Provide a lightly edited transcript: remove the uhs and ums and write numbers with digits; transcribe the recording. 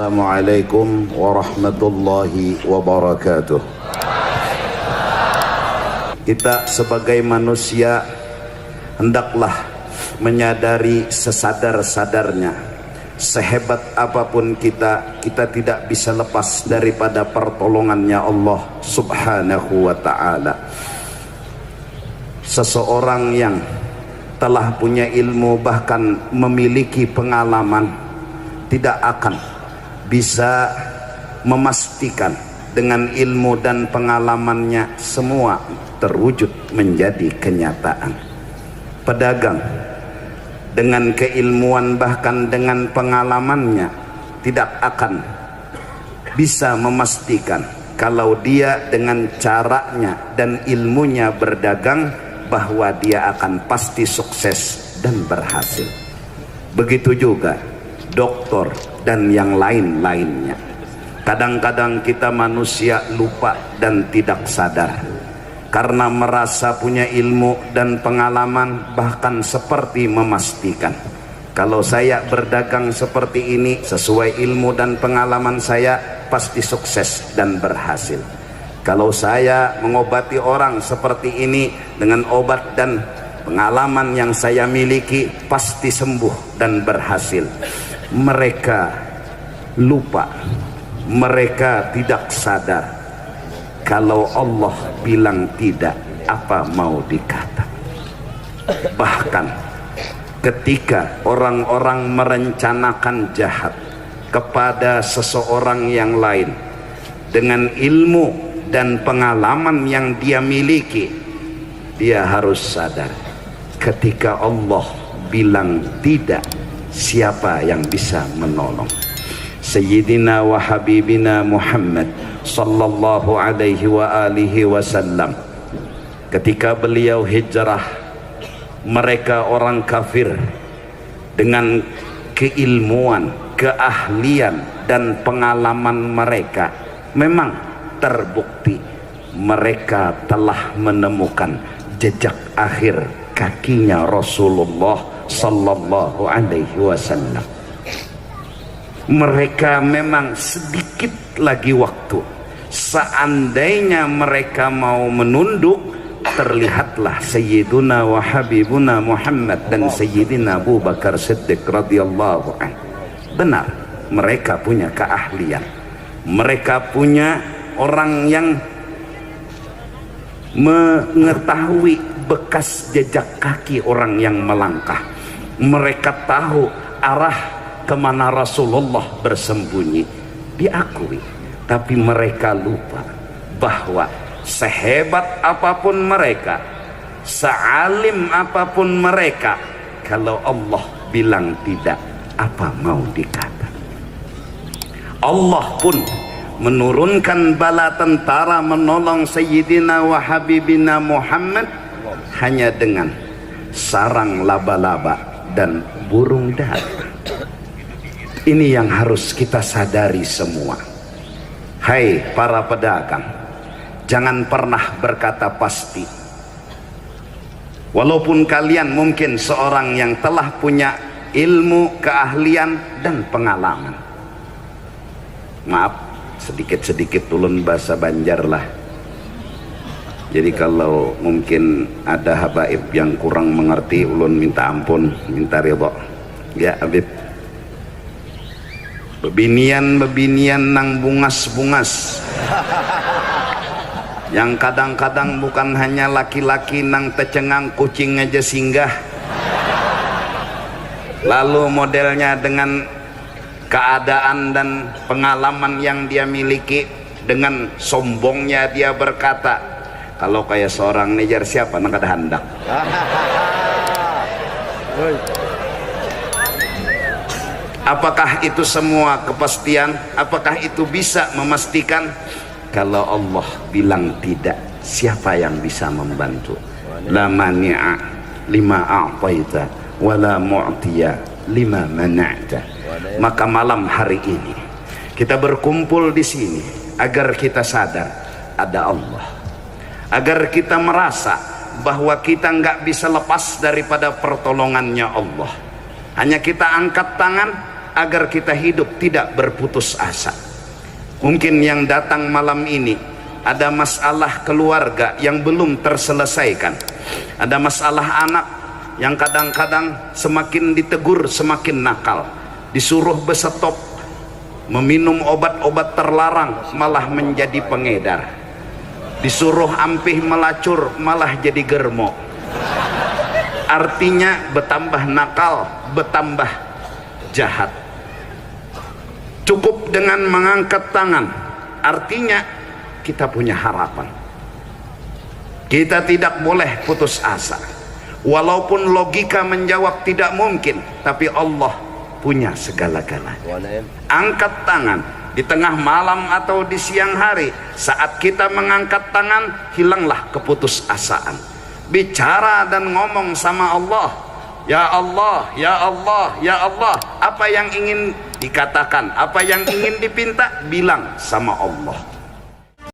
Assalamualaikum warahmatullahi wabarakatuh. Kita sebagai manusia hendaklah menyadari sesadar-sadarnya, sehebat apapun kita tidak bisa lepas daripada pertolongannya Allah subhanahu wa ta'ala. Seseorang yang telah punya ilmu, bahkan memiliki pengalaman, tidak akan bisa memastikan dengan ilmu dan pengalamannya semua terwujud menjadi kenyataan. Pedagang dengan keilmuan bahkan dengan pengalamannya tidak akan bisa memastikan kalau dia dengan caranya dan ilmunya berdagang bahwa dia akan pasti sukses dan berhasil. Begitu juga dokter dan yang lain-lainnya. Kadang-kadang kita manusia lupa dan tidak sadar karena merasa punya ilmu dan pengalaman, bahkan seperti memastikan kalau saya berdagang seperti ini sesuai ilmu dan pengalaman saya pasti sukses dan berhasil. Kalau saya mengobati orang seperti ini dengan obat dan pengalaman yang saya miliki pasti sembuh dan berhasil. Mereka lupa, mereka tidak sadar kalau Allah bilang tidak, apa mau dikata. Bahkan ketika orang-orang merencanakan jahat kepada seseorang yang lain dengan ilmu dan pengalaman yang dia miliki, dia harus sadar ketika Allah bilang tidak, siapa yang bisa menolong. Sayyidina wa habibina Muhammad sallallahu alaihi wa alihi wasallam, ketika beliau hijrah, mereka orang kafir dengan keilmuan, keahlian dan pengalaman mereka memang terbukti mereka telah menemukan jejak akhir kakinya Rasulullah sallallahu alaihi wasallam. Mereka memang sedikit lagi waktu, seandainya mereka mau menunduk, terlihatlah Sayyiduna wa Habibuna Muhammad dan Sayyidina Abu Bakar Siddiq radhiyallahu anhu. Benar, mereka punya keahlian, mereka punya orang yang mengetahui bekas jejak kaki orang yang melangkah. Mereka tahu arah kemana Rasulullah bersembunyi, diakui. Tapi mereka lupa bahwa sehebat apapun mereka, sealim apapun mereka, kalau Allah bilang tidak, apa mau dikata. Allah pun menurunkan bala tentara menolong Sayyidina wa Habibina Muhammad hanya dengan sarang laba-laba dan burung dara. Ini yang harus kita sadari semua. Hai para pedagang, jangan pernah berkata pasti. Walaupun kalian mungkin seorang yang telah punya ilmu, keahlian dan pengalaman. Maaf, sedikit-sedikit ulun bahasa Banjar lah. Jadi kalau mungkin ada habaib yang kurang mengerti, ulun minta ampun, minta ridho. Ya Habib, bebinian-bebinian nang bungas-bungas yang kadang-kadang bukan hanya laki-laki nang tecengang kucing aja singgah, lalu modelnya dengan keadaan dan pengalaman yang dia miliki, dengan sombongnya dia berkata, kalau kayak seorang nejar siapa nang kada handak. Apakah itu semua kepastian? Apakah itu bisa memastikan? Kalau Allah bilang tidak, siapa yang bisa membantu? La mani'a lima a'taita wala mu'tiya lima mana'ta. Maka malam hari ini kita berkumpul di sini agar kita sadar ada Allah, agar kita merasa bahwa kita nggak bisa lepas daripada pertolongannya Allah. Hanya kita angkat tangan agar kita hidup tidak berputus asa. Mungkin yang datang malam ini ada masalah keluarga yang belum terselesaikan, ada masalah anak yang kadang-kadang semakin ditegur semakin nakal, disuruh besetop meminum obat-obat terlarang malah menjadi pengedar, disuruh ampih melacur malah jadi germo. Artinya bertambah nakal, bertambah jahat. Cukup dengan mengangkat tangan, artinya kita punya harapan. Kita tidak boleh putus asa. Walaupun logika menjawab tidak mungkin, tapi Allah punya segala-galanya. Angkat tangan di tengah malam atau di siang hari. Saat kita mengangkat tangan, hilanglah keputusasaan. Bicara dan ngomong sama Allah. Ya Allah, ya Allah, ya Allah. Apa yang ingin dikatakan, apa yang ingin dipinta, bilang sama Allah.